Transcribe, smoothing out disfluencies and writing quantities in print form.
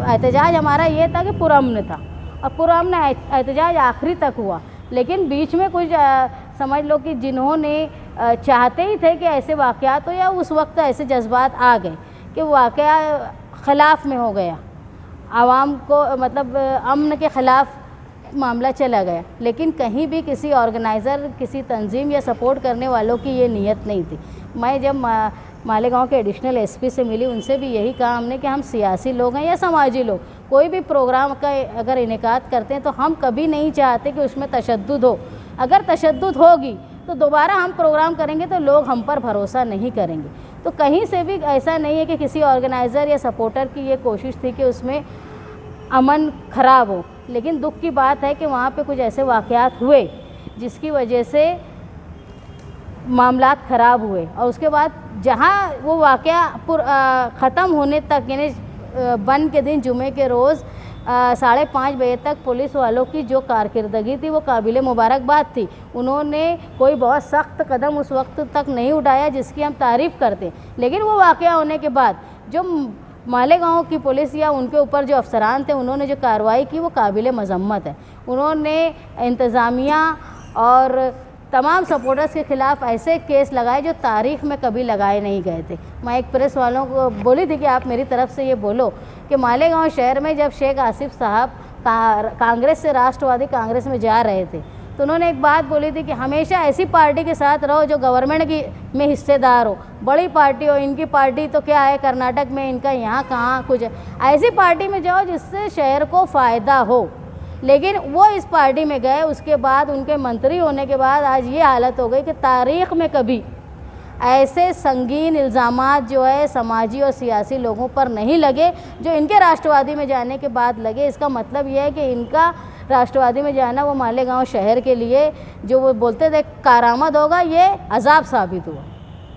एहतजाज हमारा ये था कि पुरअमन था और पुरअमन एहतजाज आखिरी तक हुआ, लेकिन बीच में कुछ समझ लो कि जिन्होंने चाहते ही थे कि ऐसे वाक़यात हो या उस वक्त ऐसे जज्बात आ गए कि वाक़या ख़िलाफ़ में हो गया, आवाम को मतलब अमन के ख़िलाफ़ मामला चला गया। लेकिन कहीं भी किसी ऑर्गेनाइज़र, किसी तंजीम या सपोर्ट करने वालों की ये नीयत नहीं थी। मैं जब मालेगांव के एडिशनल एसपी से मिली, उनसे भी यही कहा हमने कि हम सियासी लोग हैं या समाजी लोग, कोई भी प्रोग्राम का अगर इनेकाद करते हैं तो हम कभी नहीं चाहते कि उसमें तशद्दुद हो। अगर तशद्दुद होगी तो दोबारा हम प्रोग्राम करेंगे तो लोग हम पर भरोसा नहीं करेंगे। तो कहीं से भी ऐसा नहीं है कि किसी ऑर्गेनाइज़र या सपोर्टर की ये कोशिश थी कि उसमें अमन ख़राब हो। लेकिन दुख की बात है कि वहाँ पे कुछ ऐसे वाक़यात हुए जिसकी वजह से मामलात ख़राब हुए, और उसके बाद जहाँ वो वाक़या ख़त्म होने तक, यानी बंद के दिन जुमे के रोज़ 5:30 बजे तक पुलिस वालों की जो कारकर्दगी थी वो काबिल मुबारकबाद थी। उन्होंने कोई बहुत सख्त कदम उस वक्त तक नहीं उठाया जिसकी हम तारीफ़ करते, लेकिन वो वाक़या होने के बाद जो मालेगांव की पुलिस या उनके ऊपर जो अफसरान थे उन्होंने जो कार्रवाई की वो काबिल मज़म्मत है। उन्होंने इंतज़ामिया और तमाम सपोर्टर्स के ख़िलाफ़ ऐसे केस लगाए जो तारीख़ में कभी लगाए नहीं गए थे। मैं एक प्रेस वालों को बोली थी कि आप मेरी तरफ से ये बोलो कि मालेगांव शहर में जब शेख आसिफ साहब कांग्रेस से राष्ट्रवादी कांग्रेस में जा रहे थे तो उन्होंने एक बात बोली थी कि हमेशा ऐसी पार्टी के साथ रहो जो गवर्नमेंट की में हिस्सेदार हो, बड़ी पार्टी हो। इनकी पार्टी तो क्या है कर्नाटक में, इनका यहाँ कहाँ कुछ है। ऐसी पार्टी में जाओ जिससे शहर को फ़ायदा हो। लेकिन वो इस पार्टी में गए, उसके बाद उनके मंत्री होने के बाद आज ये हालत हो गई कि तारीख़ में कभी ऐसे संगीन इल्ज़ामात जो है समाजी और सियासी लोगों पर नहीं लगे जो इनके राष्ट्रवादी में जाने के बाद लगे। इसका मतलब ये है कि इनका राष्ट्रवादी में जाना वो मालेगांव शहर के लिए जो वो बोलते थे करामत होगा, ये अजाब साबित हुआ।